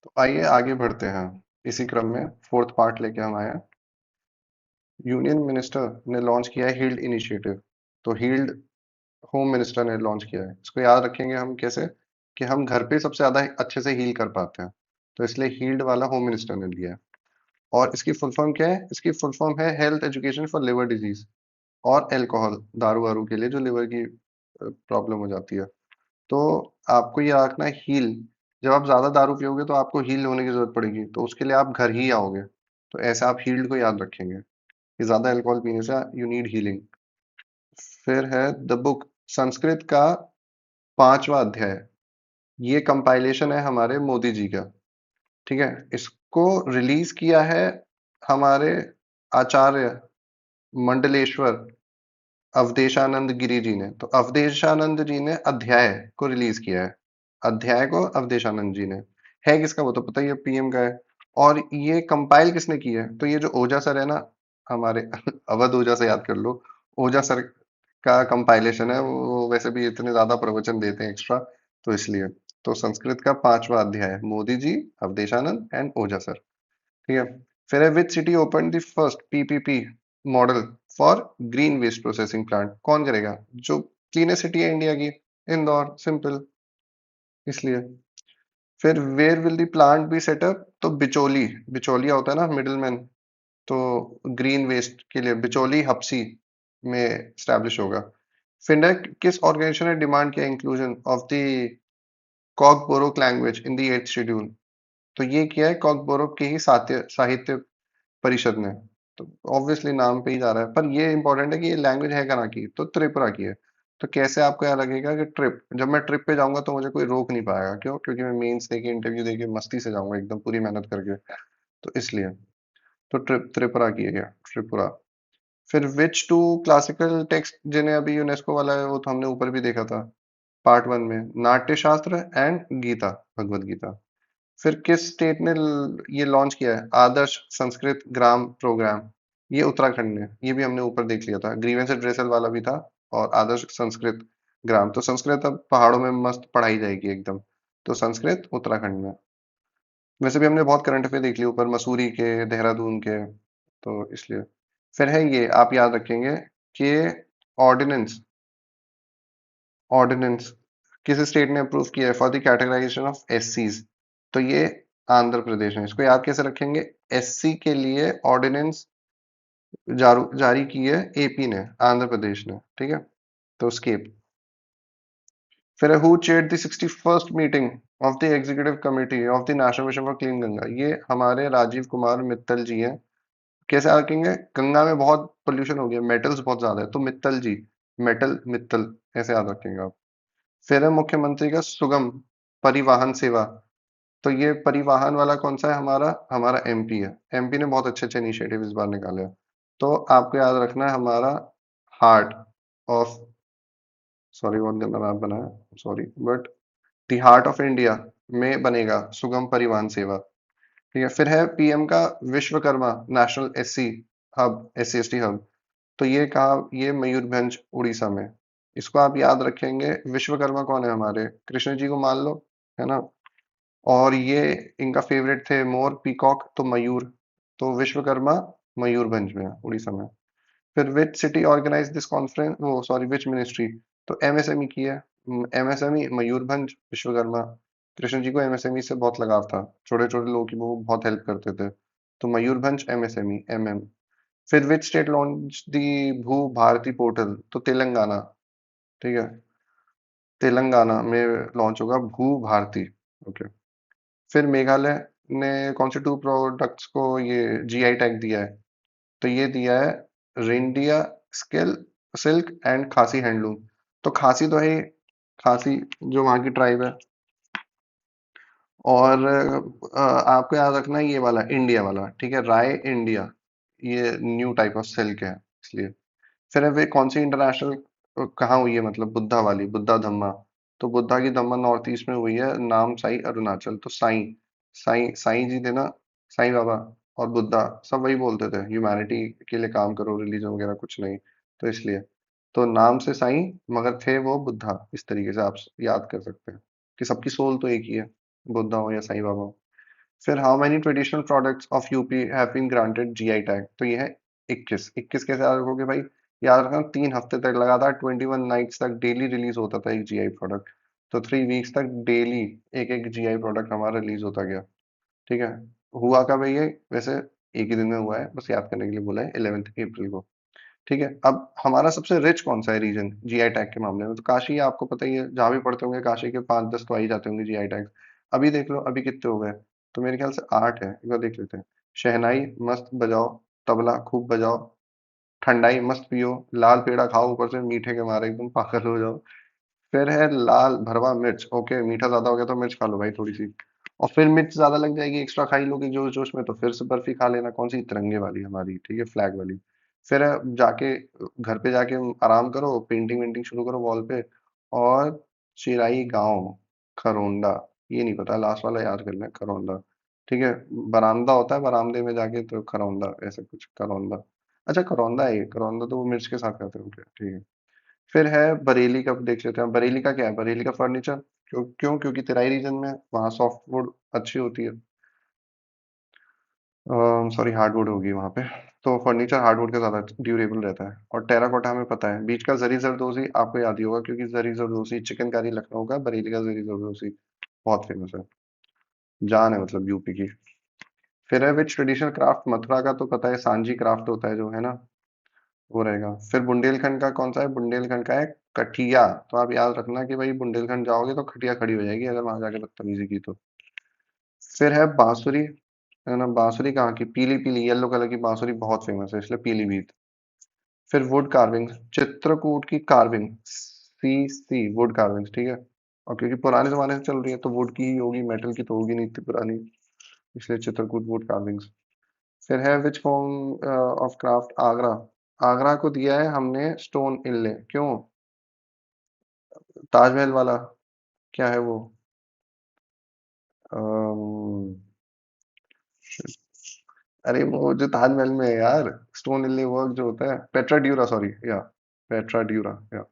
तो आइए आगे बढ़ते हैं। इसी क्रम में फोर्थ पार्ट लेके हम आए हैं। यूनियन मिनिस्टर ने लॉन्च किया है हील्ड इनिशिएटिव। तो हील्ड होम मिनिस्टर ने लॉन्च किया है। इसको याद रखेंगे हम कैसे, कि हम घर पे सबसे ज्यादा अच्छे से हील कर पाते हैं। तो इसलिए हील्ड वाला होम मिनिस्टर ने लिया है। और इसकी फुल फॉर्म क्या है? इसकी फुल फॉर्म है health education for liver disease और अल्कोहल, दारू वारू के लिए जो लिवर की प्रॉब्लम हो जाती है। तो आपको ये रखना है हील। जब आप ज्यादा दारू पियोगे तो आपको हील होने की जरूरत पड़ेगी, तो उसके लिए आप घर ही आओगे। तो ऐसे आप हील्ड को याद रखेंगे कि ज्यादा अल्कोहल पीने से यू नीड हीलिंग। फिर है द बुक, संस्कृत का 5वां अध्याय। ये कंपाइलेशन है हमारे मोदी जी का। ठीक है। इसको रिलीज किया है हमारे आचार्य मंडलेश्वर अवधेशानंद गिरी जी ने। तो अवधेशानंद जी ने अध्याय को रिलीज किया है। अध्याय को अवधेशानंद जी ने। है किसका वो तो पता ही है, पीएम का है। और ये कंपाइल किसने किया है? तो ये जो ओझा सर है ना हमारे अवध ओझा से याद कर लो। ओझा सर का कंपाइलेशन है वो। वैसे भी इतने ज्यादा प्रवचन देते हैं एक्स्ट्रा, तो इसलिए। तो संस्कृत का 5वां अध्याय है, मोदी जी, अवधेशानंद एंड ओझा सर। ठीक है। फिर है which city open the first PPP model for green waste processing plant? कौन करेगा? जो क्लीनेस्ट सिटी है इंडिया की, इंदौर, सिंपल, इसलिए। फिर where will the plant be set up? तो बिचौली, बिचौलिया होता है ना मिडिलमैन, तो ग्रीन वेस्ट के लिए बिचौली हप्सी में स्टैब्लिश होगा। फिर किस ऑर्गेनाइजेशन ने डिमांड किया inclusion of the Kokborok language in the 8th schedule? तो ये किया है कॉकबोरोक की ही साहित्य साहित्य परिषद ने। तो ऑब्वियसली नाम पे ही जा रहा है, पर ये इंपॉर्टेंट है कि ये लैंग्वेज है कहाँ की? तो त्रिपुरा की है। तो कैसे आपको याद लगेगा कि ट्रिप, जब मैं ट्रिप पे जाऊंगा तो मुझे कोई रोक नहीं पाएगा। क्यों? क्योंकि मैं मेंस देके इंटरव्यू देके मस्ती से जाऊंगा एकदम पूरी मेहनत करके। तो इसलिए। तो त्रिपुरा की है, त्रिपुरा। फिर विच टू क्लासिकल टेक्स्ट जिन्हें अभी यूनेस्को वाला है वो तो हमने ऊपर भी देखा था पार्ट 1 में, नाट्य शास्त्र एंड गीता, भगवत गीता। फिर किस स्टेट ने ये लॉन्च किया है आदर्श संस्कृत ग्राम प्रोग्राम? ये उत्तराखंड ने। ये भी हमने ऊपर देख लिया था, ग्रीवेंस एड्रेसल वाला भी था। और आदर्श संस्कृत ग्राम, तो संस्कृत अब पहाड़ों में मस्त पढ़ाई जाएगी एकदम। तो संस्कृत उत्तराखंड में। वैसे भी हमने बहुत करंट अफेयर देख लिए ऊपर, मसूरी के, देहरादून के, तो इसलिए। फिर है ये आप याद रखेंगे कि ऑर्डिनेंस, ऑर्डिनेंस किस स्टेट ने अप्रूव किया है फॉर द कैटेगराइजेशन ऑफ एससीज? तो ये आंध्र प्रदेश है। इसको याद कैसे रखेंगे? एससी के लिए ऑर्डिनेंस जारी की है एपी ने, आंध्र प्रदेश ने। ठीक है। तो स्केप। फिर who chaired the 61st meeting of the executive committee of the national mission for clean Ganga? ये हमारे राजीव कुमार मित्तल जी हैं। कैसे रखेंगे? गंगा में बहुत पोल्यूशन हो गया, मेटल्स बहुत ज्यादा है, तो मित्तल जी, मेटल मित्तल, ऐसे याद रखेंगे आप। फिर है मुख्यमंत्री का सुगम परिवहन सेवा। तो ये परिवहन वाला कौन सा है? हमारा हमारा एमपी है। एमपी ने बहुत अच्छे अच्छे इनिशिएटिव इस बार निकाले हैं। तो आपको याद रखना है हमारा हार्ट ऑफ, सॉरी बहुत गंदा नाम बना है, sorry, but the heart of India में बनेगा सुगम परिवहन सेवा। ठीक है। फिर है पीएम का Vishwakarma national SC hub, SC ST hub. तो ये कहा, ये मयूरभंज उड़ीसा में। इसको आप याद रखेंगे। विश्वकर्मा कौन है? हमारे कृष्ण जी को मान लो, है ना। और ये इनका फेवरेट थे मोर, पीकॉक, तो मयूर। तो विश्वकर्मा मयूरभंज में है, उड़ीसा में। फिर which city organise this conference, वो सॉरी विच मिनिस्ट्री? तो एमएसएमई की है। एमएसएमई मयूरभंज, विश्वकर्मा। कृष्ण जी को एमएसएमई से बहुत लगाव था, छोटे छोटे लोगों की वो बहुत हेल्प करते थे। तो मयूरभंज एमएसएमई, एमएम। फिर विच स्टेट लॉन्च दी भू भारती पोर्टल? तो तेलंगाना। ठीक है। तेलंगाना में लॉन्च होगा भू भारती। ओके। फिर मेघालय ने कौन से 2 प्रोडक्ट्स को ये जीआई टैग दिया है? तो ये दिया है रेंडिया स्किल सिल्क एंड खासी हैंडलूम। तो खासी तो है ही, खासी जो वहाँ की ट्राइब है। और आपको याद रखना है ये वाला इंडिया वाला, ठीक है, राय इंडिया। ये न्यू टाइप ऑफ सिल्क है, इसलिए। फिर वे कौन सी इंटरनेशनल कहाँ हुई है, मतलब बुद्धा वाली, बुद्धा धम्मा? तो बुद्धा की धम्मा नॉर्थ ईस्ट में हुई है, नाम साई अरुणाचल। तो साई, साई साई जी थे ना, साई बाबा। और बुद्धा सब वही बोलते थे, ह्यूमैनिटी के लिए काम करो, रिलीजन वगैरह कुछ नहीं। तो इसलिए। तो नाम से साई, मगर थे वो बुद्धा। इस तरीके से आप याद कर सकते हैं कि सबकी सोल तो एक ही है, बुद्धा हो या साई बाबा हो। फिर how many traditional products of UP have been granted GI tag, तो ये है 21। 21 कैसे याद रखोगे भाई? याद रखना 3 हफ्ते तक लगातार 21 नाइट्स तक डेली रिलीज होता था एक जीआई प्रोडक्ट। तो 3 वीक्स तक डेली एक एक जीआई प्रोडक्ट हमारा रिलीज होता गया। ठीक है। हुआ कब है ये? वैसे एक ही दिन में हुआ है, बस याद करने के लिए बोला है, 11 अप्रैल को। ठीक है। अब हमारा सबसे रिच कौन सा है रीजन जीआई टैग के मामले में? तो काशी है, आपको पता ही है, जहां भी पढ़ते होंगे काशी के 5-10 तो आ ही जाते होंगे जीआई टैग। अभी देख लो अभी कितने हो गए। तो मेरे ख्याल से 8 है, एक बार देख लेते हैं। शहनाई मस्त बजाओ, तबला खूब बजाओ, ठंडाई मस्त पियो, लाल पेड़ा खाओ ऊपर से मीठे के मारे एकदम पागल हो जाओ। फिर है लाल भरवा मिर्च, ओके मीठा ज्यादा हो गया तो मिर्च खा लो भाई थोड़ी सी। और फिर मिर्च ज्यादा लग जाएगी, एक्स्ट्रा खाई लोगे जोश जोश में, तो फिर से बर्फी खा लेना, कौन सी? तिरंगे वाली हमारी, ठीक है, फ्लैग वाली। फिर जाके घर पे जाके आराम करो, पेंटिंग वेंटिंग शुरू करो वॉल पे। और चिराई गांव खरोंडा, ये नहीं पता, लास्ट वाला याद कर लें, खरोंदा। ठीक है। बरामदा होता है, बरामदे में जाके तो खरौंदा, ऐसा कुछ करौंदा। अच्छा करौंदा है ये, करौंदा तो वो मिर्च के साथ खाते हैं, ठीक है। फिर है बरेली का, देख लेते हैं बरेली का क्या है। बरेली का फर्नीचर, क्यों? क्योंकि तेराई रीजन में वहाँ सॉफ्ट वुड अच्छी होती है, सॉरी हार्डवुड होगी वहाँ पे। तो फर्नीचर हार्डवुड का ज़्यादा ड्यूरेबल रहता है। और टेराकोटा हमें पता है, बीच का जरी जरदोजी आपको याद ही होगा, क्योंकि जरी जरदोजी चिकनकारी लखनऊ का, बरेली का जरी जरदोजी बहुत फेमस है, जान है मतलब यूपी की। फिर है विच ट्रेडिशनल क्राफ्ट, मथुरा का तो पता है, सांझी क्राफ्ट होता है जो, है ना, वो रहेगा। फिर बुंदेलखंड का कौन सा है? बुंदेलखंड का है कठिया। तो आप याद रखना कि भाई बुंदेलखंड जाओगे तो खटिया खड़ी हो जाएगी अगर वहां जाके बदतमीजी की तो। फिर है बांसुरी, है ना, बांसुरी कहाँ की? पीली पीली येलो कलर की बांसुरी बहुत फेमस है, इसलिए पीलीभीत। फिर वुड कार्विंग, चित्रकूट की कार्विंग, सी सी वुड कार्विंग्स, ठीक है। और क्योंकि पुराने जमाने से चल रही है तो वुड की ही होगी, मेटल की तो होगी नहीं इतनी पुरानी, इसलिए चित्रकूट वुड कार्विंग्स। फिर है which form of craft Agra, Agra को दिया है हमने स्टोन इनले, क्यों? ताजमहल वाला, क्या है वो? अम्म, अरे वो जो ताजमहल में है यार, स्टोन इनले वर्क जो होता है, पेट्रा ड्यूरा, सॉरी या पेट्रा ड्यूरा या।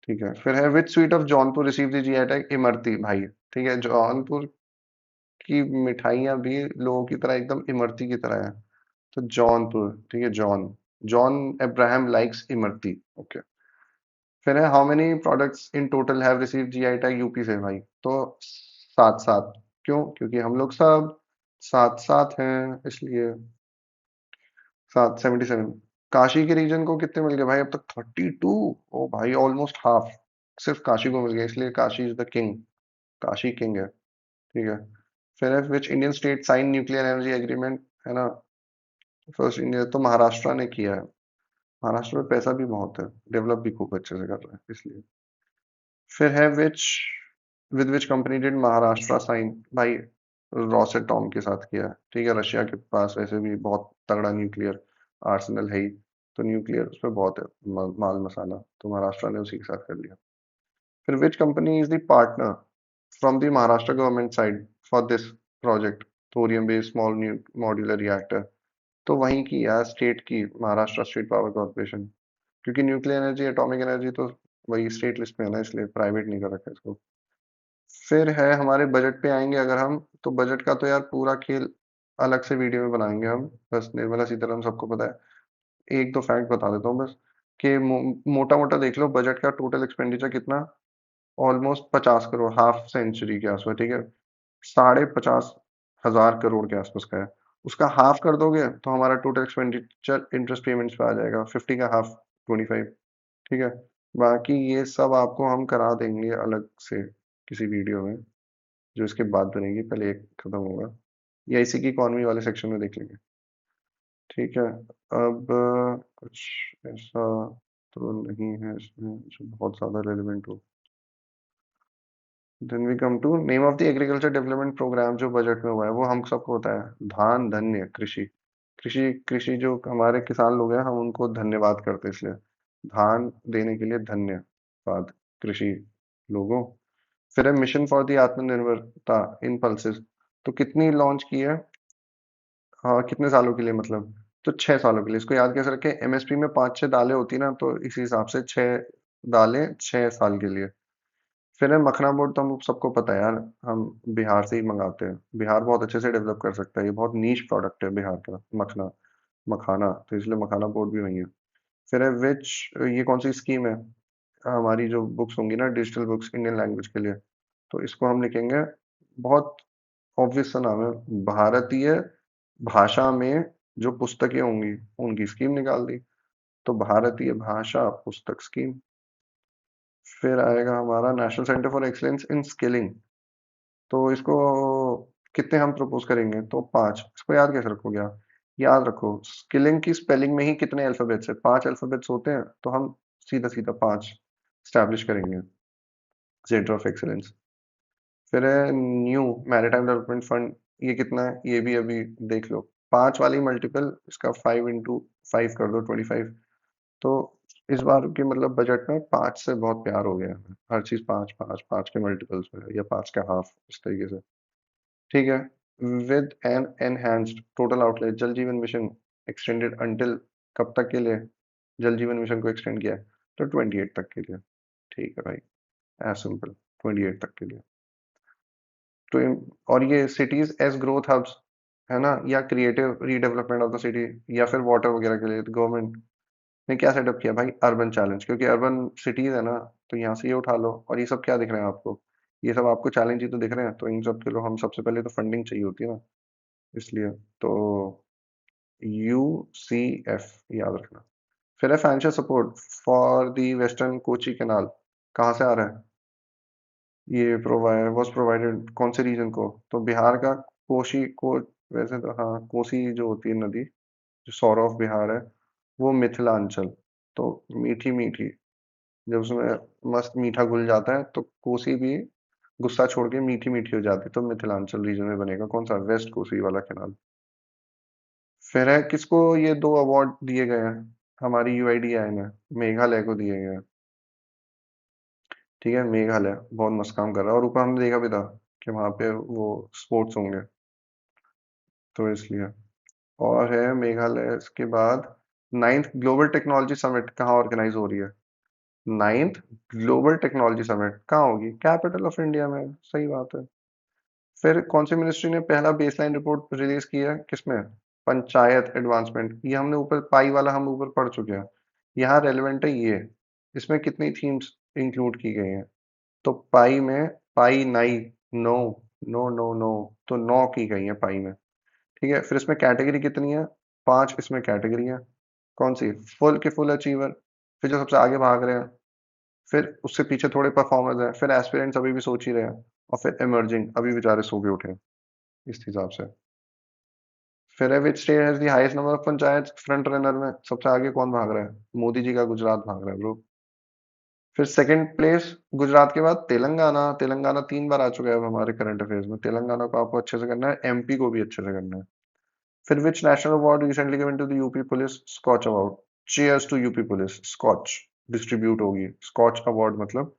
ठीक है। फिर है which sweet of Jaunpur receive the GI tag, imarti भाई। ठीक है, जौनपुर की मिठाइयाँ भी लोगों की तरह एकदम इमरती की तरह है। तो जौनपुर, ठीक है, John, John Abraham likes Imarti, okay. फिर है how many products in total have receive GI tag UP से भाई? तो 7-7। क्यों? क्योंकि हम लोग सब साथ साथ हैं इसलिए। 777। काशी के रीजन को कितने मिल गए भाई अब तक? 32। ओ भाई ऑलमोस्ट हाफ, सिर्फ काशी को मिल गया, इसलिए Kashi is the king, Kashi king है। ठीक है। फिर है which Indian state sign nuclear energy agreement, है ना, फर्स्ट इंडिया तो महाराष्ट्र ने किया है। महाराष्ट्र में पैसा भी बहुत है, डेवलप भी खूब अच्छे से कर रहा है इसलिए। फिर है which with which company did Maharashtra sign, भाई रॉसेटॉम के साथ किया है। ठीक है, रशिया के पास वैसे भी बहुत तगड़ा न्यूक्लियर आर्सेनल है ही, तो न्यूक्लियर उसमें बहुत है, माल मसाला, तो महाराष्ट्र ने उसी के साथ कर लिया। फिर which company is the partner from the Maharashtra government side for this project, thorium based small modular reactor? तो वहीं की यार, स्टेट की, महाराष्ट्र स्टेट पावर कॉर्पोरेशन। क्योंकि न्यूक्लियर एनर्जी एटॉमिक एनर्जी तो वही स्टेट लिस्ट में है ना, इसलिए प्राइवेट नहीं कर रखा है इसको। फिर है हमारे बजट पे आएंगे अगर हम, तो बजट का तो यार पूरा खेल अलग से वीडियो में बनाएंगे हम, बस निर्मला सीतारमण सबको पता है। एक दो फैक्ट बता देता हूँ बस, कि मोटा मोटा देख लो बजट का टोटल एक्सपेंडिचर कितना, ऑलमोस्ट 50 करोड़, हाफ सेंचुरी के आसपास, ठीक है, 50,500 करोड़ के आसपास का है। उसका हाफ कर दोगे तो हमारा टोटल एक्सपेंडिचर इंटरेस्ट पेमेंट्स पे आ जाएगा, 50 का हाफ, 25। ठीक है। बाकी ये सब आपको हम करा देंगे अलग से किसी वीडियो में, जो इसके बाद बनेगी, पहले एक खत्म होगा, या इसी की इकोनॉमी वाले सेक्शन में देख लेंगे। ठीक है। अब कुछ ऐसा तो नहीं है इसमें जो बहुत ज्यादा रेलिवेंट हो। Then we come to name of the agriculture development programme जो बजट में हुआ है, वो हम सबको होता है धान धन्य कृषि। कृषि कृषि जो हमारे किसान लोग हैं, हम उनको धन्यवाद करते हैं, इसलिए धान देने के लिए धन्यवाद कृषि लोगों। फिर है मिशन फॉर द आत्मनिर्भरता इन पल्सेस, तो कितनी लॉन्च की है? हाँ, कितने सालों के लिए मतलब? तो 6 सालों के लिए, इसको याद कैसे रखें, एमएसपी में 5-6 दालें होती ना, तो इसी हिसाब से 6 दालें 6 साल के लिए। फिर है मखना बोर्ड, तो हम सबको पता है यार, हम बिहार से ही मंगाते हैं। बिहार बहुत अच्छे से डेवलप कर सकता है, ये बहुत नीश प्रोडक्ट है बिहार का मखना, मखाना, तो इसलिए मखाना बोर्ड भी वही है। फिर है विच, ये कौन सी स्कीम है? हमारी जो बुक्स होंगी ना, डिजिटल बुक्स इंडियन लैंग्वेज के लिए, तो इसको हम लिखेंगे, बहुत ऑब्वियस सा नाम है, भारतीय भाषा में जो पुस्तकें होंगी उनकी स्कीम निकाल दी, तो भारतीय भाषा पुस्तक स्कीम। फिर आएगा हमारा national centre for excellence in skilling, तो इसको कितने हम प्रपोज करेंगे? तो 5। इसको याद कैसे रखोगे आप? याद रखो, स्किलिंग की स्पेलिंग में ही कितने अल्फाबेट्स है? 5 अल्फाबेट्स होते हैं, तो हम सीधा सीधा 5 स्टैब्लिश करेंगे, सेंटर ऑफ एक्सीलेंस। फिर है न्यू मैरीटाइम डेवलपमेंट फंड, ये कितना है ये भी अभी देख लो। 5 वाली मल्टीपल इसका 5 × 5 कर दो, 25। तो इस बार की मतलब बजट में 5 से बहुत प्यार हो गया है, हर चीज 5 5 5 के मल्टीपल्स में, या 5 का हाफ, इस तरीके से। ठीक है। With an enhanced total outlay, Jal Jeevan mission extended until, कब तक के लिए जल जीवन मिशन को एक्सटेंड किया है? तो 28 तक के लिए। ठीक है भाई, एज सिंपल, 28 तक के लिए। तो और ये सिटीज एज ग्रोथ हब्स, है ना, या creative redevelopment of the city, या फिर वाटर वगैरह के लिए गवर्नमेंट ने क्या सेटअप किया भाई? अर्बन चैलेंज, क्योंकि अर्बन सिटीज है ना, तो यहाँ से ये उठा लो। और ये सब क्या दिख रहे हैं आपको? ये सब आपको चैलेंज ही तो दिख रहे हैं, तो इन सब के लिए हम सबसे पहले तो फंडिंग चाहिए होती है ना, इसलिए। तो UCF याद रखना। फिर है financial support for the western Kochi canal, कहाँ से आ रहा है? ये वॉज प्रोवाइडेड कौन से रीजन को? तो बिहार का कोशी को, वैसे तो हाँ, कोसी जो होती है नदी, जो सौर ऑफ बिहार है, वो मिथिलांचल। तो मीठी मीठी, जब उसमें मस्त मीठा घुल जाता है, तो कोसी भी गुस्सा छोड़ के मीठी मीठी हो जाती है, तो मिथिलांचल रीजन में बनेगा कौन सा? वेस्ट कोसी वाला कैनाल। फिर है किसको ये 2 अवार्ड दिए गए हैं? हमारी UIDAI में मेघालय को दिए गए हैं। ठीक है, मेघालय बहुत मस्त काम कर रहा है, और ऊपर हमने देखा भी था कि वहाँ पे वो स्पोर्ट्स होंगे, तो इसलिए। और है मेघालय, इसके बाद 9th ग्लोबल टेक्नोलॉजी समिट कहाँ ऑर्गेनाइज हो रही है? 9th ग्लोबल टेक्नोलॉजी समिट कहाँ होगी? कैपिटल ऑफ इंडिया में, सही बात है। फिर कौन सी मिनिस्ट्री ने पहला बेसलाइन रिपोर्ट रिलीज किया है? किसमें? पंचायत एडवांसमेंट, ये हमने ऊपर पाई वाला हम ऊपर पढ़ चुके हैं। यहाँ रेलेवेंट है ये, इसमें कितनी थीम्स इंक्लूड की गई हैं? तो पाई में, पाई नाई, नो, नो नो नो, तो 9 की गई है पाई में। ठीक है, फिर इसमें कैटेगरी कितनी है? 5 इसमें कैटेगरी है। कौन सी? फुल के फुल अचीवर, फिर जो सबसे आगे भाग रहे हैं, फिर उससे पीछे थोड़े परफॉर्मर्स हैं, फिर एस्पिरेंट्स अभी भी सोच ही रहे हैं, और फिर इमर्जिंग, अभी बेचारे सो के उठे हैं, इस हिसाब से। फिर है which state has the highest number of panchayat, front runner में सबसे आगे कौन भाग रहा है? मोदी जी का गुजरात भाग रहा है ब्रो। फिर सेकंड प्लेस गुजरात के बाद तेलंगाना, तेलंगाना 3 बार आ चुका है अब हमारे करंट अफेयर्स में। तेलंगाना को आपको अच्छे से करना है, MP को भी अच्छे से करना है। फिर which national award recently given to the UP police? Skoch award. Cheers to UP police, Skoch distribute होगी, स्कॉच अवार्ड मतलब,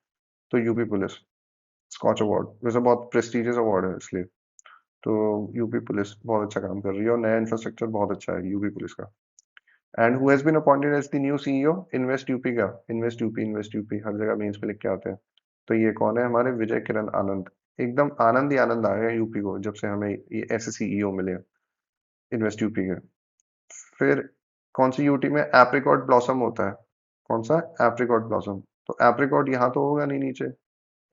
तो यूपी पुलिस स्कॉच अवार्ड, वैसे बहुत प्रेस्टिजियस अवार्ड है इसलिए। तो यूपी पुलिस बहुत अच्छा काम कर रही है, और नया इंफ्रास्ट्रक्चर बहुत अच्छा है यूपी पुलिस का। And who has been appointed as the new CEO Invest UP का? इन्वेस्ट यूपी, इन्वेस्ट यूपी हर जगह मेंस पे लिख के आते हैं। तो ये कौन है? हमारे विजय किरण आनंद। एकदम आनंद ही आनंद आ गया यूपी को, जब से हमें ये ऐसे CEO मिले इन्वेस्ट यूपी के। फिर कौन सी यूटी में एप्रिकॉट ब्लॉसम होता है? कौन सा? Apricot blossom. तो एप्रिकॉट यहाँ तो होगा नहीं नीचे,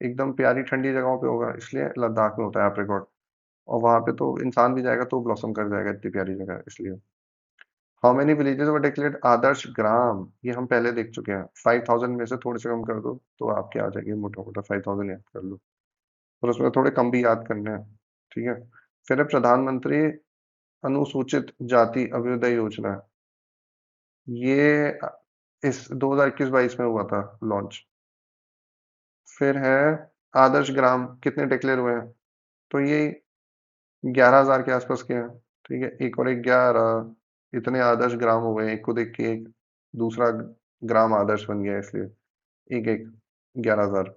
एकदम प्यारी ठंडी जगहों पे होगा, इसलिए लद्दाख में होता है एप्रिकॉट। और वहां पे तो इंसान भी जाएगा तो ब्लॉसम कर जाएगा, इतनी प्यारी जगह है इसलिए। How many villages were declared Adarsh Gram, ये हम पहले देख चुके हैं। 5000 में से थोड़े से कम कर दो तो आपके आ जाएंगे, मोटा मोटा 5000 याद कर लो, और उसमें थोड़े कम भी याद करने हैं। ठीक है। फिर है प्रधानमंत्री अनुसूचित जाति अभ्युदय योजना, ये इस 2021-22 में हुआ था लॉन्च। फिर है आदर्श ग्राम, कितने डिक्लेयर हुए हैं? तो ये 11,000 के आसपास के हैं। ठीक है, एक और एक 11, इतने आदर्श ग्राम हो गए, एक को देख के एक दूसरा ग्राम आदर्श बन गया, इसलिए एक एक 11,000।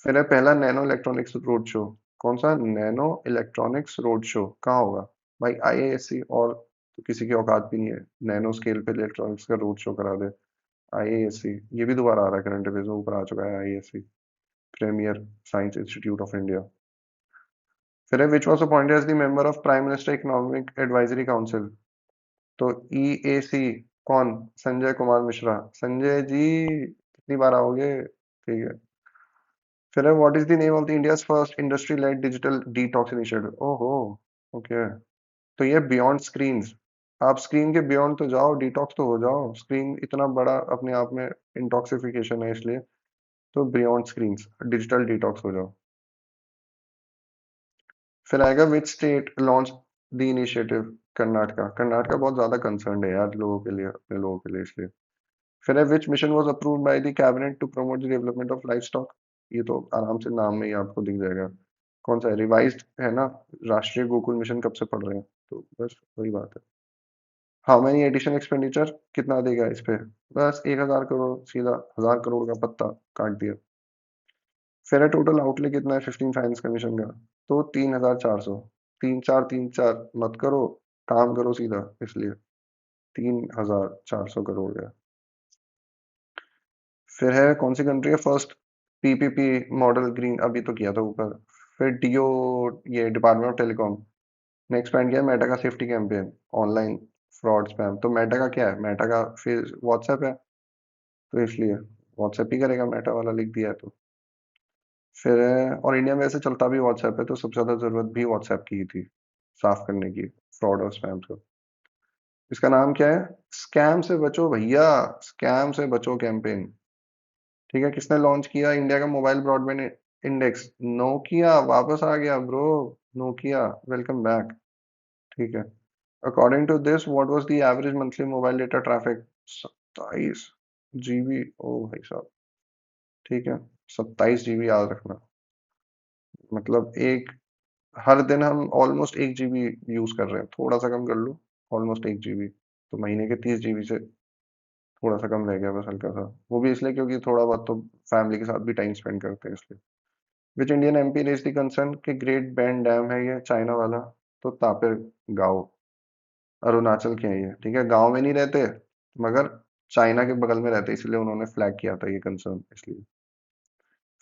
फिर है पहला नैनो इलेक्ट्रॉनिक्स रोड शो, कौन सा? नैनो इलेक्ट्रॉनिक्स रोड शो कहाँ होगा भाई? IISc, और तो किसी की औकात भी नहीं है नैनो स्केल पे इलेक्ट्रॉनिक्स का रोड शो करा दे। IISc, ये भी दोबारा आ रहा है करंट अफेयर्स में, ऊपर आ चुका है IISc। Premier science institute of India. फिर है which was appointed as the member of prime minister economic advisory council. तो ईएसी कौन? संजय कुमार मिश्रा। संजय जी कितनी बार आओगे? ठीक है। फिर है what is the name of the India's first industry led digital detox initiative. ओहो, ओके। तो ये बियॉन्ड स्क्रीन्स। आप स्क्रीन के बियॉन्ड तो जाओ, डिटॉक्स तो हो जाओ। स्क्रीन इतना बड़ा अपने आप में इंटॉक्सिफिकेशन है, इसलिए तो बियॉन्ड स्क्रीन्स डिजिटल डिटॉक्स हो जाओ। फिर आएगा which state launch the initiative. Karnataka. Karnataka बहुत ज्यादा कंसर्न है यार लोगों के लिए, अपने लोगों के लिए, इसलिए। फिर है which mission was approved by the cabinet to promote the development of livestock. ये तो आराम से नाम में ही आपको दिख जाएगा। कौन सा है? रिवाइज्ड है ना। राष्ट्रीय गोकुल मिशन कब से पढ़ रहे हैं, तो बस वही बात है। हाउ मेनी एडिशन एक्सपेंडिचर, कितना देगा इस पे? बस 1,000 करोड़, सीधा 1,000 करोड़ का पत्ता काट दिया। फिर है टोटल आउटले कितना है 15 फाइनेंस कमीशन का। तो 3,400। 3 4 3 4 मत करो, काम करो सीधा, इसलिए 3,400 करोड़ है। फिर है कौन सी कंट्री है फर्स्ट पीपीपी मॉडल ग्रीन, अभी तो किया था ऊपर। फिर डीओ, ये डिपार्टमेंट ऑफ टेलीकॉम ने एक्सपेंड किया मेटा का safety campaign online fraud spam. तो मेटा का क्या है? मेटा का फिर व्हाट्सएप है, तो इसलिए व्हाट्सएप ही करेगा, मेटा वाला लिख दिया है तो। फिर और इंडिया में ऐसे चलता भी व्हाट्सएप है, तो सबसे ज्यादा जरूरत भी व्हाट्सएप की ही थी साफ करने की फ्रॉड और स्पैम को। इसका नाम क्या है? स्कैम से बचो भैया, स्कैम से बचो कैंपेन। ठीक है। किसने लॉन्च किया इंडिया का मोबाइल ब्रॉडबैंड इंडेक्स? नोकिया वापस आ गया ब्रो। Nokia, welcome back. ठीक है। According to this what was the average monthly mobile data traffic? 27 GB। ओ भाई साहब। ठीक है। 27 GB याद रखना। मतलब एक, हर दिन हम ऑलमोस्ट 1 GB यूज कर रहे हैं, थोड़ा सा कम कर लो। ऑलमोस्ट 1 GB, तो महीने के 30 GB से थोड़ा सा कम रह गया बस, हल्का सा। वो भी इसलिए क्योंकि थोड़ा बहुत तो फैमिली के साथ भी टाइम स्पेंड करते हैं, इसलिए। Which Indian MP raise the concern कि ग्रेट बैंड डैम है ये चाइना वाला? तो तापिर गांव, अरुणाचल के हैं ये। ठीक है। गांव में नहीं रहते, मगर चाइना के बगल में रहते, इसलिए उन्होंने फ्लैग किया था ये कंसर्न, इसलिए।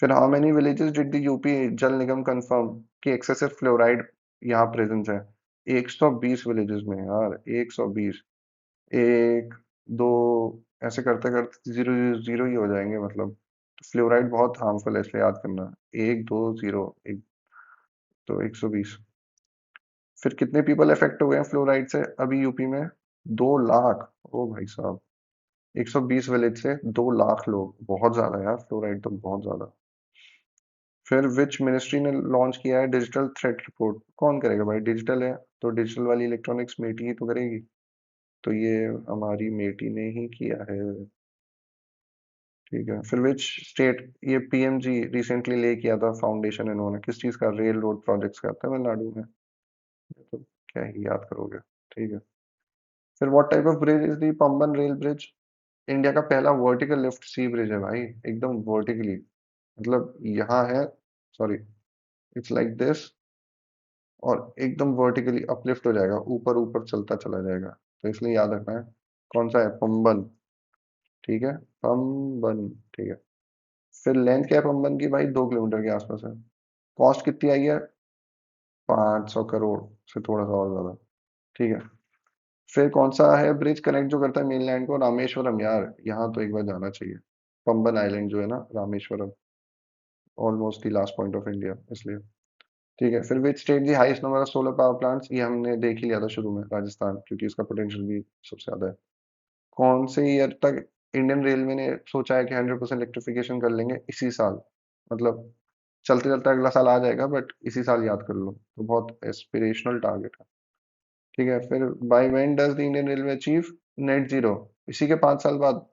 फिर how many villages did the UP जल निगम कंफर्म कि एक्सेसिव फ्लोराइड यहाँ प्रेजेंस है? 120 विलेजेस में यार, 120। एक, दो, ऐसे करते करते जीरो जीरो ही हो जाएंगे, मतलब। तो फ्लोराइड बहुत हार्मफुल है, इसलिए याद करना। एक, दो, जीरो, एक, तो 120। फिर कितने पीपल अफेक्ट हुए हैं फ्लोराइड से अभी यूपी में? 2 लाख। ओ भाई साहब। 120 विलेज से 2 लाख लोग, बहुत ज्यादा यार, फ्लोराइड तो बहुत ज्यादा। फिर विच मिनिस्ट्री ने लॉन्च किया है डिजिटल थ्रेट रिपोर्ट? कौन करेगा भाई, डिजिटल है तो डिजिटल वाली इलेक्ट्रॉनिक्स मेटी ही तो करेगी। तो ये हमारी मेटी ने ही किया है। ठीक है। फिर विच स्टेट, ये पीएमजी रिसेंटली ले किया था फाउंडेशन इन्होंने, किस चीज का? रेल रोड प्रोजेक्ट्स का, तमिलनाडु में। ये तो क्या ही याद करोगे। ठीक है। फिर what type of bridge is the Pamban rail bridge? India का पहला वर्टिकल लिफ्ट सी ब्रिज है भाई, एकदम वर्टिकली। मतलब यहाँ है, सॉरी, इट्स लाइक दिस, और एकदम वर्टिकली अपलिफ्ट हो जाएगा, ऊपर ऊपर चलता चला जाएगा। तो इसलिए याद रखना है। कौन सा है? पंबन। ठीक है। पंबन। ठीक है। फिर लेंथ क्या है पंबन की भाई? 2 किलोमीटर के आसपास है। कॉस्ट कितनी आई है? 500 करोड़ से थोड़ा सा और ज्यादा। ठीक है। फिर कौन सा है ब्रिज कनेक्ट जो करता है मेनलैंड को? रामेश्वरम यार, यहाँ तो एक बार जाना चाहिए। पंबन आइलैंड जो है ना, Rameswaram, almost the last point of India, इसलिए। ठीक है। फिर which state the highest number of solar power plants? ये हमने देख ही लिया था शुरू में, राजस्थान, क्योंकि इसका पोटेंशियल भी सबसे ज्यादा है। कौन से ईयर तक इंडियन रेलवे ने सोचा है कि 100% इलेक्ट्रिफिकेशन कर लेंगे? इसी साल, मतलब चलते चलते अगला साल आ जाएगा, बट इसी साल याद कर लो, तो बहुत एस्पिरेशनल टारगेट है। ठीक है। फिर by when does the Indian railway achieve net zero? इसी के 5 साल बाद,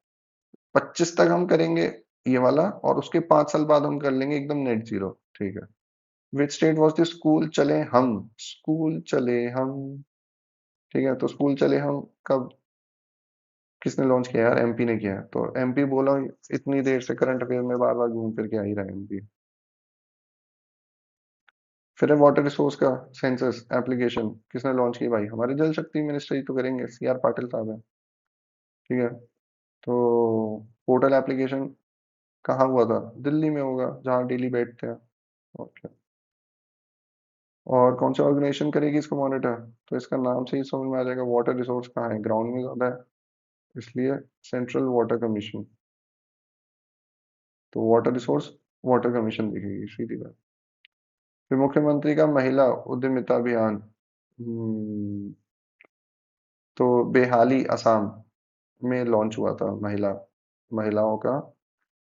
25 तक हम करेंगे ये वाला, और उसके 5 साल बाद हम कर लेंगे एकदम नेट जीरो। ठीक है। Which state was the school चले हम? स्कूल चले हम। ठीक है। तो स्कूल चले हम कब, किसने लॉन्च किया यार? एमपी ने किया है, तो एमपी बोला। इतनी देर से करंट अफेयर में बार बार घूम फिर के आ ही रहा है एमपी। फिर है वाटर रिसोर्स का सेंसस एप्लीकेशन किसने लॉन्च की भाई? हमारे जल शक्ति मिनिस्टर ही तो करेंगे, सीआर पाटिल साहब है। ठीक है। तो पोर्टल एप्लीकेशन कहाँ हुआ था? दिल्ली में होगा, जहाँ डेली बैठते हैं। ओके। और कौन सी ऑर्गेनाइजेशन करेगी इसको मॉनिटर? तो इसका नाम से ही समझ में आ जाएगा, वाटर रिसोर्स कहाँ है, ग्राउंड में ज्यादा है, इसलिए सेंट्रल वाटर कमीशन। तो वाटर रिसोर्स वाटर कमीशन दिखेगी, सीधी बात। फिर मुख्यमंत्री का महिला उद्यमिता अभियान। हम्म, तो बेहाली असम में लॉन्च हुआ था, महिलाओं का।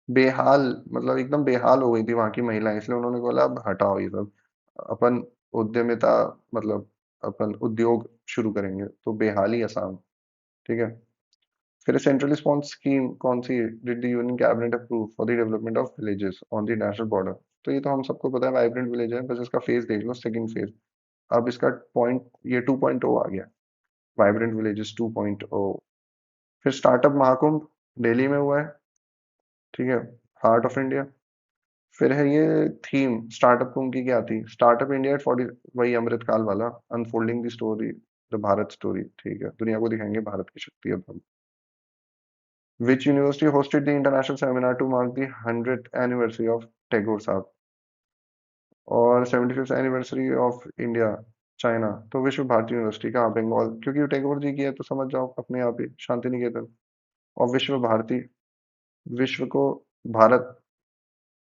बेहाल मतलब एकदम बेहाल हो गई थी वहां की महिलाएं, इसलिए उन्होंने बोला अब हटाओ ये सब, अपन उद्यमिता मतलब अपन उद्योग शुरू करेंगे, तो बेहाली असम। ठीक है। फिर सेंट्रल रिस्पॉन्स स्कीम कौन सी did the union cabinet approve for the development of villages on the national border? तो ये तो हम सबको पता है, वाइब्रेंट विलेज है, बस इसका फेज देख लो, सेकंड फेज। अब इसका पॉइंट, ये 2.0 आ गया, वाइब्रेंट विलेजेस 2.0। फिर स्टार्टअप महाकुंभ दिल्ली में हुआ है। ठीक है, हार्ट ऑफ इंडिया। फिर है ये थीम स्टार्टअप कुंभ की क्या थी? स्टार्टअप इंडिया एट 40, वही अमृतकाल वाला, unfolding the story, the Bharat story. ठीक है, दुनिया को दिखाएंगे भारत की शक्ति अब हम। Which university hosted the international seminar to mark the 100th anniversary of Tagore साहब और 75th anniversary of India China? तो विश्व भारती यूनिवर्सिटी का, बंगाल, क्योंकि टैगोर जी की है तो समझ जाओ अपने आप ही, शांति निकेतन। और विश्व भारती, विश्व को भारत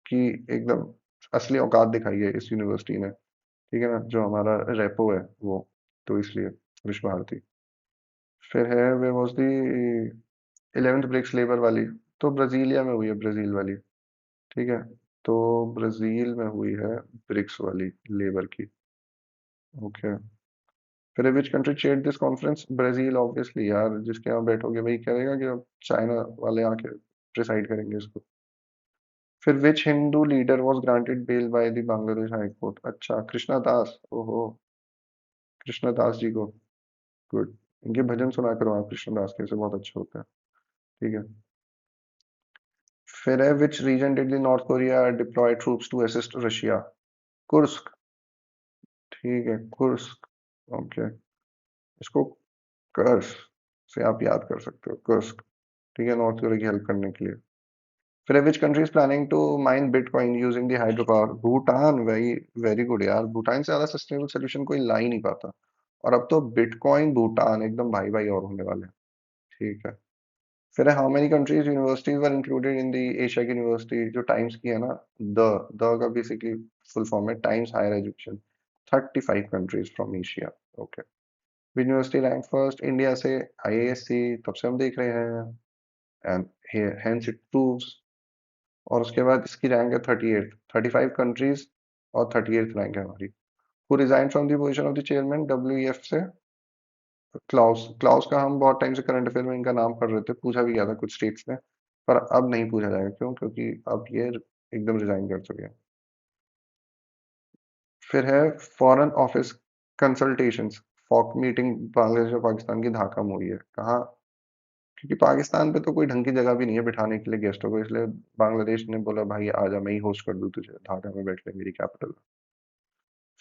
की एकदम असली औकात दिखाई है इस यूनिवर्सिटी ने। ठीक है ना, जो हमारा रेपो है वो, तो इसलिए विश्व भारती। फिर है where was the 11th BRICS labour वाली, तो ब्राजीलिया में हुई है, ब्राजील वाली। ठीक है, तो ब्राजील में हुई है ब्रिक्स वाली लेबर की। ओके। फिर which country chaired this conference? Brazil obviously यार, जिसके यहाँ बैठोगे वही करेगा कि अब चाइना वाले आके प्रिसाइड करेंगे इसको। फिर which Hindu leader was granted bail by the Bangladesh high court? अच्छा, कृष्णा दास। ओहो, कृष्णा दास जी को, गुड। इनके भजन सुना करो आप, कृष्ण दास के, से बहुत अच्छे होते हैं। ठीक है। फिर है which reason did the North Korea deploy troops to assist Russia? Kursk. ठीक है, कुर्स्क। ओके। इसको कर्स से आप याद कर सकते हो, कुर्स्क। ठीक है, नॉर्थ कोरिया की हेल्प करने के लिए। फिर which country is planning to mine bitcoin using the hydro power? Bhutan. Very very good यार, भूटान से ज्यादा सस्टेनेबल सोल्यूशन कोई ला ही नहीं पाता। और अब तो बिटकॉइन भूटान एकदम भाई भाई और होने वाले हैं। ठीक है। फिर how many countries universities were included in the Asia की यूनिवर्सिटी, जो टाइम्स की है ना, द का बेसिकली फुल फॉर्म है Times Higher Education. 35 countries from Asia. Okay. University rank first India से आईएएससी, तब से हम देख रहे हैं, एंड हेंस इट प्रूव्स। और उसके बाद इसकी रैंक है 38, 35 कंट्रीज और 38th रैंक है हमारी। Who resign from the position of the chairman WEF से? क्लाउस। क्लाउस का हम बहुत टाइम से करंट अफेयर में इनका नाम पढ़ रहे थे, पूछा भी गया था कुछ स्टेट्स में, पर अब नहीं पूछा जाएगा। क्यों? क्योंकि अब ये एकदम रिजाइन कर चुके हैं। फिर है foreign office consultations, FOC meeting Bangladesh और पाकिस्तान की ढाका में हुई है। कहाँ? क्योंकि पाकिस्तान पे तो कोई ढंग की जगह भी नहीं है बिठाने के लिए गेस्टों को, इसलिए बांग्लादेश ने बोला भाई आजा, मैं ही होस्ट कर दूं तुझे, ढाका में बैठ ले मेरी कैपिटल।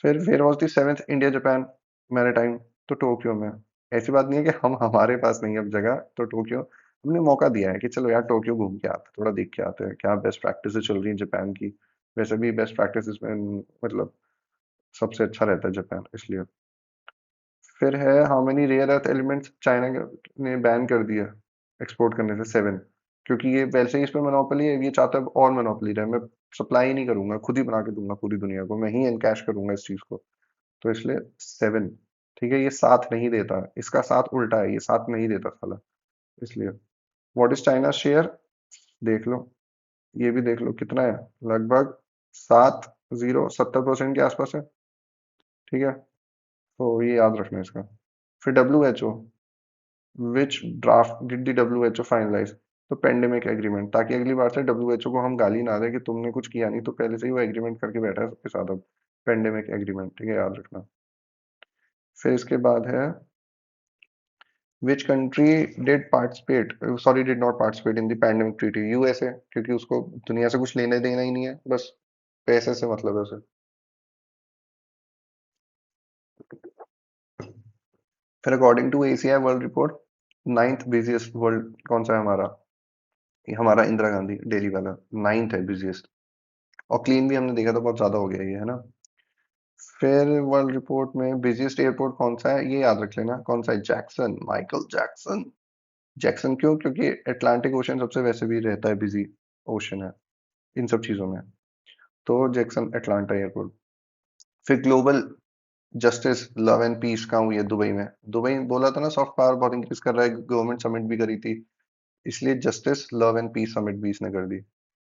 फिर where was the 7th India Japan maritime? तो टोक्यो में। ऐसी बात नहीं है कि हम हमारे पास नहीं है अब जगह, तो टोक्यो हमने मौका दिया है कि चलो यार टोक्यो घूम के आते हैं, थोड़ा देख के आते हैं क्या बेस्ट प्रैक्टिसेस चल रही है जापान की। वैसे भी बेस्ट प्रैक्टिसेस में मतलब सबसे अच्छा रहता है जापान, इसलिए। फिर है how many rare earth elements China ने बैन कर दिया एक्सपोर्ट करने से? 7। क्योंकि ये वैसे ही इस पे मोनोपोली है, ये चाहता है और मोनोपोली रहे, मैं सप्लाई ही नहीं करूंगा, खुद ही बना के दूंगा पूरी दुनिया को, मैं ही एनकैश करूंगा इस चीज को, तो इसलिए 7। ठीक है, ये साथ नहीं देता, इसका साथ उल्टा है, ये साथ नहीं देता साला, इसलिए। What is China share? देख लो, ये भी देख लो कितना है, लगभग 70% के आसपास है। ठीक है, तो ये याद रखना है इसका। फिर W H O, which draft did the W H O finalize? तो पेंडेमिक एग्रीमेंट, ताकि अगली बार से डब्ल्यू एच ओ को हम गाली ना दें कि तुमने कुछ किया नहीं, तो पहले से ही वो एग्रीमेंट करके बैठा है सबके साथ अब, पेंडेमिक एग्रीमेंट। ठीक है, याद रखना। फिर इसके बाद है which country did participate, sorry, did not participate in the pandemic treaty? USA, क्योंकि उसको दुनिया से कुछ लेने देना ही नहीं है, बस पैसे से मतलब है उसे। फिर according to ACI world report, ninth busiest world कौन सा है हमारा? ये हमारा इंदिरा गांधी दिल्ली वाला 9th है बिजिएस्ट। और क्लीन भी हमने देखा तो बहुत ज्यादा हो गया ये, है ना। फिर वर्ल्ड रिपोर्ट में बिजिएस्ट एयरपोर्ट कौन सा है ये याद रख लेना, कौन सा है, जैक्सन, माइकल जैक्सन। जैक्सन क्यों, क्योंकि अटलांटिक ओशन सबसे वैसे भी रहता है बिजी ओशन है इन सब चीजों में। तो जैक्सन अटलांटा एयरपोर्ट। फिर global justice love and peace कहाँ हुई है, दुबई में। दुबई बोला था ना सॉफ्ट पावर बहुत इंक्रीज कर रहा है, गवर्नमेंट समिट भी करी थी, इसलिए justice love and peace summit भी इसने कर दी।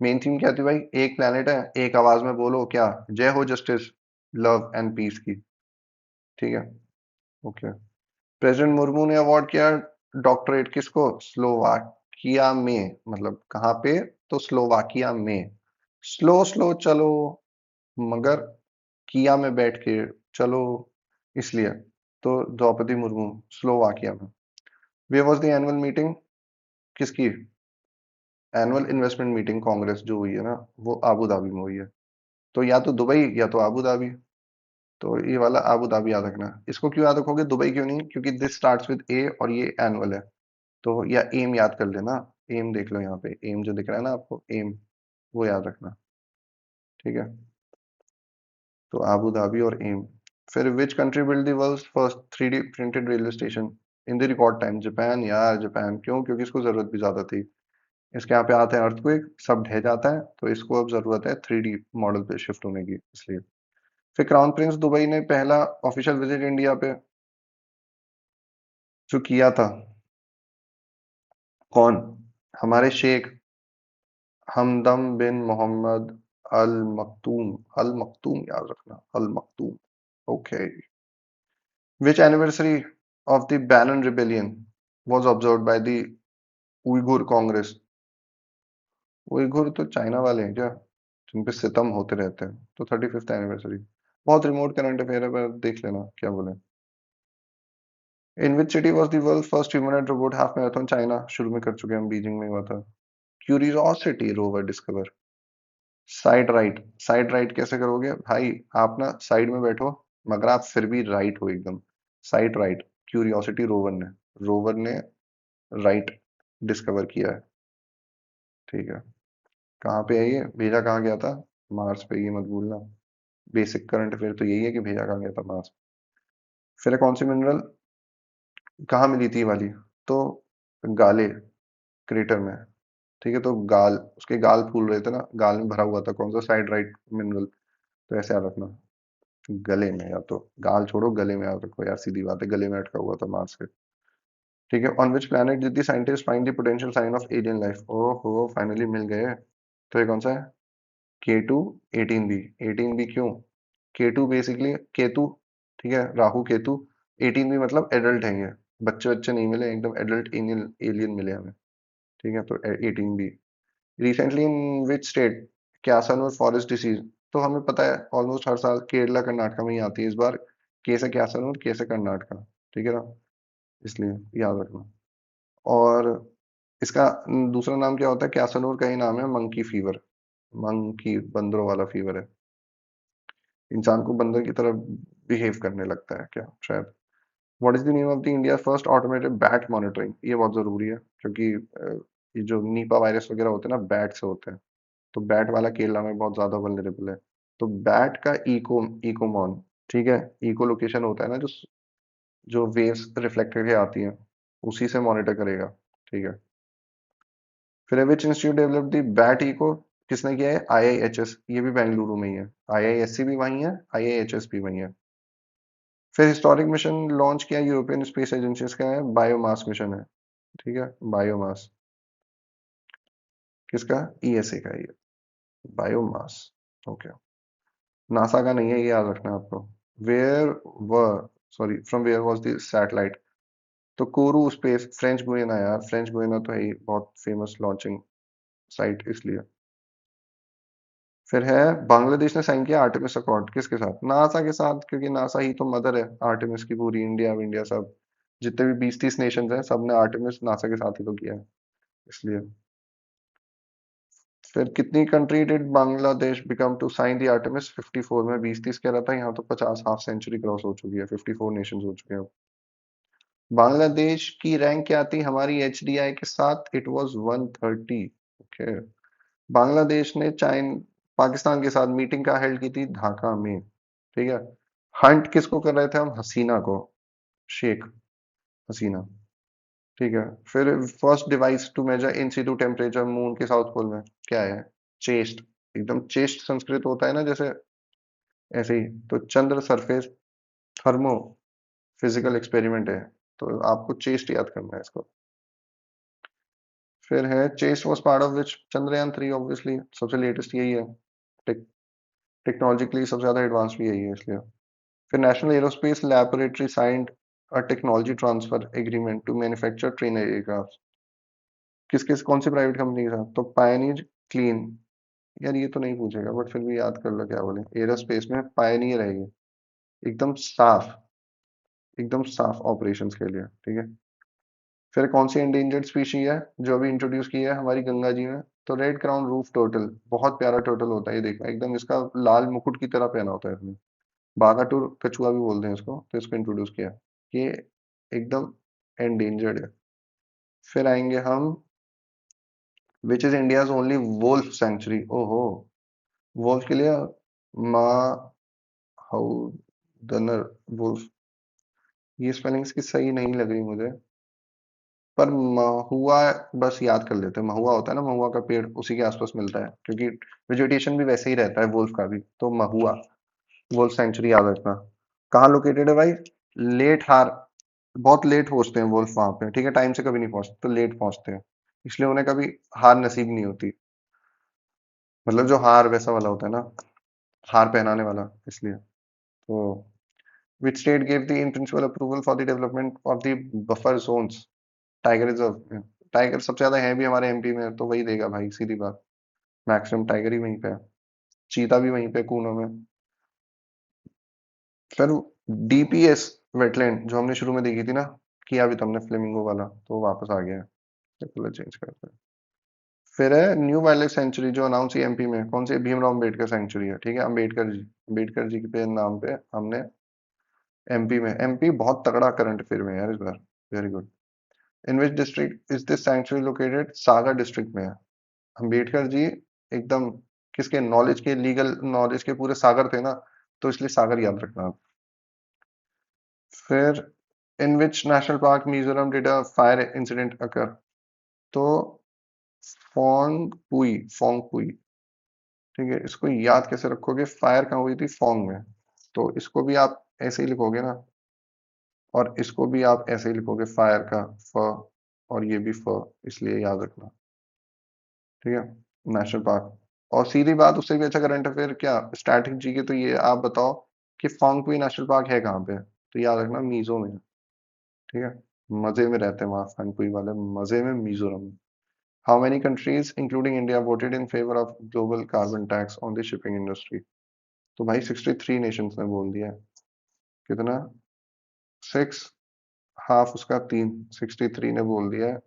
मेन थीम क्या थी भाई, एक प्लेनेट है, एक आवाज में बोलो क्या, जय हो जस्टिस लव एंड पीस की। ठीक है, ओके। प्रेसिडेंट मुर्मू ने अवार्ड किया डॉक्टरेट किसको, स्लोवाकिया में, मतलब कहाँ पे, तो स्लोवाकिया में। स्लो स्लो चलो, मगर किया में बैठ के चलो, इसलिए। तो द्रौपदी मुर्मू, स्लोवाकिया में। वे वॉज द एनुअल मीटिंग किसकी, एनुअल इन्वेस्टमेंट मीटिंग कांग्रेस जो हुई है ना, वो आबू धाबी में हुई है। तो या तो दुबई या तो आबू धाबी। तो ये वाला आबू धाबी याद रखना। इसको क्यों याद रखोगे, दुबई क्यों नहीं, क्योंकि दिस स्टार्ट्स विद ए और ये एनुअल है। तो या एम याद कर लेना, एम देख लो यहाँ पे, एम जो दिख रहा है ना आपको, एम, वो याद रखना। ठीक है, तो आबू धाबी और एम। फिर which country build the world's first 3D printed railway station in the record time, Japan यार, जापान क्यों, क्योंकि इसको जरूरत भी ज्यादा थी। इसके यहाँ पे आते हैं अर्थक्वेक, सब ढह जाता है, तो इसको अब जरूरत है 3D मॉडल पे शिफ्ट होने की, इसलिए। फिर क्राउन प्रिंस दुबई ने पहला ऑफिशियल विजिट इंडिया पे जो किया था, कौन, हमारे शेख हमदम बिन मोहम्मद अल मक्तूम। अल मक्तूम याद रखना, Al Maktoum. Okay. Which anniversary of the Baren rebellion was observed by the Uyghur Congress. Uyghur तो चाइना वाले हैं क्या, जिन पे सितम होते रहते हैं, तो 35th एनिवर्सरी। बहुत रिमोट करंट अफेयर है, पर देख लेना क्या बोले। In which city was the world first humanoid robot half marathon, China शुरू में कर चुके हैं हम, बीजिंग में हुआ था। Curiosity rover discover. Side right कैसे करोगे भाई, आप ना साइड में बैठो, मगर आप फिर भी राइट हो एकदम। साइड राइट, क्यूरियोसिटी रोवर ने राइट डिस्कवर किया है। ठीक है, कहाँ पे है ये, भेजा कहाँ गया था, मार्स पे, ये मत भूलना। बेसिक करंट अफेयर तो यही है कि भेजा कहाँ गया था, मार्स। फिर कौन सी मिनरल कहाँ मिली थी ये वाली, तो गाले क्रेटर में। ठीक है, तो गाल, उसके गाल फूल रहे थे ना, गाल में भरा हुआ था कौन सा, साइड राइट मिनरल। तो ऐसे याद रखना, गले में, या तो गाल छोड़ो गले में याद रखो यार, सीधी बात है, गले में अटका हुआ था मार्स के। ठीक है, on which planet did the scientist find the potential sign of alien life, ओहो फाइनली मिल गए। तो ये कौन सा है, K2 18b। 18b क्यों, K2 बेसिकली केतु, ठीक है, राहु केतु। 18b मतलब एडल्ट है ये, बच्चे बच्चे नहीं मिले, एकदम एडल्ट एलियन एलियन मिले हमें। ठीक है, तो 18b। Recently in which state Kyasanur forest disease, तो हमें पता है ऑलमोस्ट हर साल केरला कर्नाटका में ही आती है, इस बार के से क्यासानूर, के से कर्नाटका। ठीक है ना, इसलिए याद रखना। और इसका दूसरा नाम क्या होता है, क्यासानूर का ही नाम है मंकी फीवर। मंकी बंदरों वाला फीवर है, इंसान को बंदर की तरह बिहेव करने लगता है क्या शायद। What is the name of the India first automated bat monitoring, ये बहुत जरूरी है, क्योंकि ये जो नीपा वायरस वगैरह होते हैं ना, बैट से होते हैं। तो बैट वाला केरला में बहुत ज्यादा वल्नरेबल है। तो बैट का इकोमॉन, ठीक है, इको लोकेशन होता है ना, जो वेव्स रिफ्लेक्ट करके आती हैं, उसी से मॉनिटर करेगा। ठीक है, फिर which institute develop the bat echo, किसने किया है, आईआईएचएस, ये भी बेंगलुरु में ही है। आईआईएससी भी वही है, आईआईएचएस भी वही है। फिर हिस्टोरिक मिशन लॉन्च किया यूरोपियन स्पेस एजेंसी, इसका है बायोमास मिशन है। ठीक है, बायोमास किसका, ईएसए का, ये बायोमास। ओके, नासा का नहीं है, ये याद रखना आपको। वेयर व sorry from where was the satellite, तो कोरू स्पेस, फ्रेंच गुइयाना यार, फ्रेंच गुइयाना तो है ही बहुत फेमस लॉन्चिंग साइट, इसलिए। फिर है बांग्लादेश ने साइन किया आर्टेमिस अकॉर्ड, किसके साथ, नासा के साथ, क्योंकि नासा ही तो मदर है आर्टेमिस की, पूरी इंडिया इंडिया सब, जितने भी 20-30 नेशंस हैं, सब ने आर्टेमिस नासा के साथ ही तो किया है, इसलिए। फिर कितनी country did Bangladesh become to sign the Artemis, 54 में, 20-30 कह रहा था, यहाँ तो 50, हाफ सेंचुरी क्रॉस हो चुकी है, 54 नेशंस हो चुके हैं। बांग्लादेश की रैंक क्या थी हमारी एचडीआई के साथ, इट वाज 130। ओके। बांग्लादेश ने पाकिस्तान के साथ मीटिंग का हेल्ड की थी ढाका में, ठीक है। हंट किसको कर रहे थे हम? हसीना को, शेख हसीना, ठीक है। फिर first device to measure in situ temperature moon के साउथ पोल में क्या है? चेस्ट। एकदम चेस्ट संस्कृत होता है ना जैसे, ऐसे ही। तो चंद्र सरफेस थर्मो फिजिकल एक्सपेरिमेंट है, तो आपको चेस्ट याद करना है इसको। फिर है chest was part of which? Chandrayaan 3 obviously, सबसे लेटेस्ट यही है। टेक, टेक्नोलॉजिकली सबसे ज्यादा एडवांस भी यही है इसलिए। फिर national aerospace laboratory signed a technology transfer agreement to manufacture train aircraft. किस किस कौन सी प्राइवेट कंपनी के साथ? तो पायनियर क्लीन, यार ये तो नहीं पूछेगा बट फिर भी याद कर लो क्या बोले। एरोस्पेस में पायनियर है ये, एकदम साफ, एकदम साफ ऑपरेशंस के लिए, ठीक है। फिर कौन सी एंडेंजर्ड स्पीशी है जो अभी इंट्रोड्यूस की है हमारी गंगा जी में? तो रेड क्राउन रूफ टर्टल, बहुत प्यारा टर्टल होता है ये, देखना एकदम इसका लाल मुकुट की तरह पहना होता है इसने। बागाटूर कछुआ भी बोलते हैं इसको, तो इसको इंट्रोड्यूस किया। ये एकदम एंडेंजर्ड है। फिर आएंगे हम, which is India's only wolf sanctuary. ओहो, वोल्फ के लिए मा हाउडनर वुल्फ, ये स्पेलिंग्स की सही नहीं लग रही मुझे, पर महुआ बस याद कर लेते हैं। महुआ होता है ना, महुआ का पेड़, उसी के आसपास मिलता है, क्योंकि वेजिटेशन भी वैसे ही रहता है वुल्फ का भी। तो महुआ वुल्फ सेंचुरी याद रखना। कहाँ लोकेटेड है भाई? लेट हार, बहुत लेट पहुंचते हैं वुल्फ वहां पे, ठीक है, टाइम से कभी नहीं पहुंचते, तो लेट पहुंचते हैं, इसलिए उन्हें कभी हार नसीब नहीं होती। मतलब जो हार वैसा वाला होता है ना, हार पहनाने वाला, इसलिए। तो which state gave the in principle approval for the development of the buffer zones? Tiger reserve. Tiger सबसे ज्यादा है भी हमारे एमपी में, तो वही देगा भाई, सीधी बात। मैक्सिमम टाइगर ही वहीं पे है, चीता भी वहीं पे कूनो में। फिर डीपीएस वेटलैंड जो हमने शुरू में देखी थी ना, किया भी तुमने फ्लेमिंगो वाला, तो वापस आ गया है, कलर चेंज करते हैं। फिर है न्यू वाइल्ड लाइफ सेंचुरी जो अनाउंस हुई एमपी में, कौन सी? भीमराव अम्बेडकर सेंचुरी है, ठीक है। अम्बेडकर जी के नाम पे हमने एमपी में, एमपी बहुत तगड़ा करंट अफेयर में है यार इस बार। Very good. In which district is this sanctuary located? Sagar district में है। अम्बेडकर जी एकदम किसके नॉलेज के, लीगल नॉलेज के पूरे सागर थे ना, तो इसलिए सागर याद रखना आप। फिर in which national park Mizoram did a fire incident occur? तो फोंग पुई, ठीक है। इसको याद कैसे रखोगे? फायर कहाँ हुई थी? फोंग में। तो इसको भी आप ऐसे ही लिखोगे ना, और इसको भी आप ऐसे ही लिखोगे, फायर का फ, और ये भी फ, इसलिए याद रखना, ठीक है। National park. और सीधी बात, उससे भी अच्छा करंट अफेयर क्या, स्टैटिक जी के, तो ये आप बताओ कि फोंगपुई नेशनल पार्क है कहाँ पे? तो याद रखना मीजो में है, ठीक है। मजे में रहते हैं वहाँ फोंगपुई वाले, मजे में मिजोरम में। How many countries including India voted in favour of global carbon tax on the shipping industry? तो भाई 63 नेशंस ने बोल दिया है। कितना? 6, हाफ उसका 3, 63 ने बोल दिया है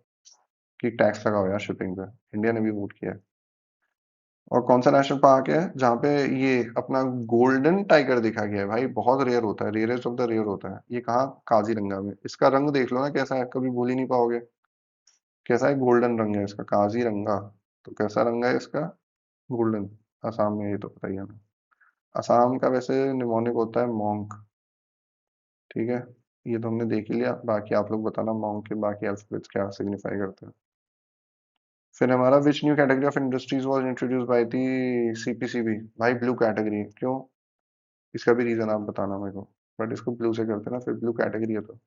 कि टैक्स लगाओ यार शिपिंग पे। इंडिया ने भी वोट किया है। और कौन सा नेशनल पार्क है जहाँ पे ये अपना गोल्डन टाइगर देखा गया है? भाई बहुत रेयर होता है, रेयरेस्ट ऑफ द रेयर होता है ये। कहाँ? काजीरंगा में। इसका रंग देख लो ना कैसा है, कभी भूल ही नहीं पाओगे। कैसा है? गोल्डन रंग है इसका, काजीरंगा। तो कैसा रंग है इसका? गोल्डन। असम में, ये तो पता ही है हमें। असम का वैसे निमोनिक होता है मॉन्क, ठीक है। ये तो हमने देख ही लिया, बाकी आप लोग बताना मॉन्क के बाकी अल्फाबेट्स क्या सिग्निफाई करते हैं। फिर हमारा which new category of industries was introduce by the CPCB? भाई ब्लू कैटेगरी, क्यों? इसका भी रीजन आप बताना मेरे को, बट इसको ब्लू से करते ना, फिर ब्लू कैटेगरी है तो।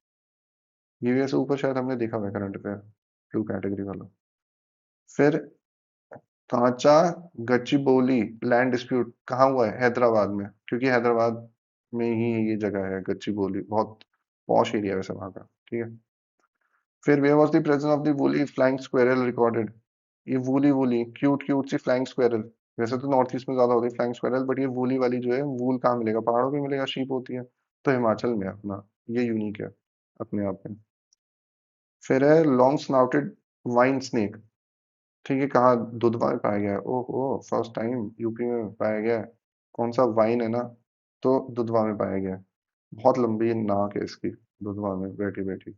ये वैसे ऊपर शायद हमने देखा हुआ है करंट अफेयर, ब्लू कैटेगरी वाला। फिर कांचा गच्चीबोली लैंड डिस्प्यूट कहाँ हुआ है? हैदराबाद में, क्योंकि हैदराबाद में ही ये जगह है गच्चीबोली, बहुत पॉश एरिया है वैसे वहाँ का, ठीक है। फिर where was the presence of the woolly flying squirrel recorded? ये वूली वूली क्यूट क्यूट सी फ्लाइंग स्क्वेरल, वैसे तो नॉर्थ ईस्ट में ज्यादा होती है फ्लाइंग स्क्वेरल, बट ये वूली वाली जो है, वूल कहाँ मिलेगा? पहाड़ों पे मिलेगा, शीप होती है, तो हिमाचल में है अपना। ये यूनिक है अपने आप में। फिर है लॉन्ग स्नाउटेड वाइन स्नेक, ठीक है, कहाँ? दुधवा में पाया गया है। ओहो, फर्स्ट टाइम यूपी में पाया गया है। कौन सा वाइन है ना, तो दुधवा में पाया गया है। बहुत लंबी नाक है इसकी, दुधवा में बैठी बैठी।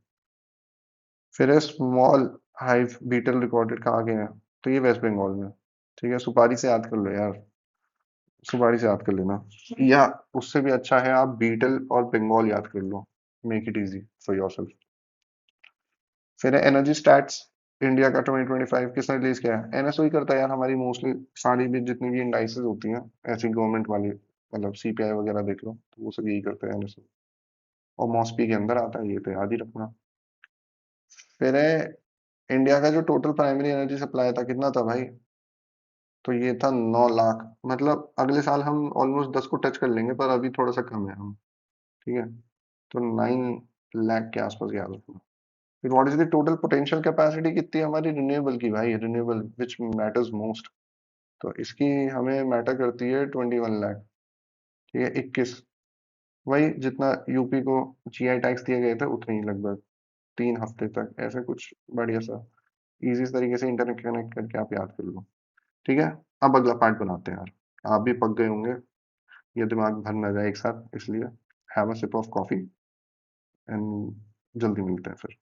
फिर है स्मॉल हाइव बीटल रिकॉर्डेड कहाँ गए हैं? तो ये वेस्ट बंगाल में। ठीक है, सुपारी से याद कर लो यार, सुपारी से याद कर लेना। या उससे भी अच्छा है, आप बीटल और बंगाल याद कर लो। Make it easy for yourself. फिर है एनर्जी स्टैट्स इंडिया का 2025 किसने रिलीज किया है? एनएसओ ही करता है यार, हमारी मोस्टली सारी भी जितनी भी इंडाइसेस होती हैं ऐसी गवर्नमेंट वाली, मतलब सीपीआई वगैरह देख लो, तो वो सब यही करते हैं, एनएसओ। और मॉस्पी के अंदर आता है, ये तो याद ही रखना। फिर है इंडिया का जो टोटल प्राइमरी एनर्जी सप्लाई था, कितना था भाई? तो ये था 9 लाख। मतलब अगले साल हम ऑलमोस्ट 10 को टच कर लेंगे, पर अभी थोड़ा सा कम है हम। ठीक है, तो 9 लाख के आसपास याद रखना। फिर what is the total potential capacity, कितनी है हमारी रिन्यूएबल की भाई, रिन्यूएबल विच मैटर्स मोस्ट। तो इसकी हमें मैटर करती है 21 लाख। ठीक है, 21, वही जितना यूपी को जीआई टैक्स दिए गए थे उतने ही लगभग, 3 हफ्ते तक ऐसे कुछ। बढ़िया सा इजी तरीके से इंटरनेट कनेक्ट करके आप याद कर लो। ठीक है, अब अगला पार्ट बनाते हैं यार। आप भी पक गए होंगे, ये दिमाग भर ना जाए एक साथ, इसलिए have a sip of coffee and जल्दी मिलते हैं फिर।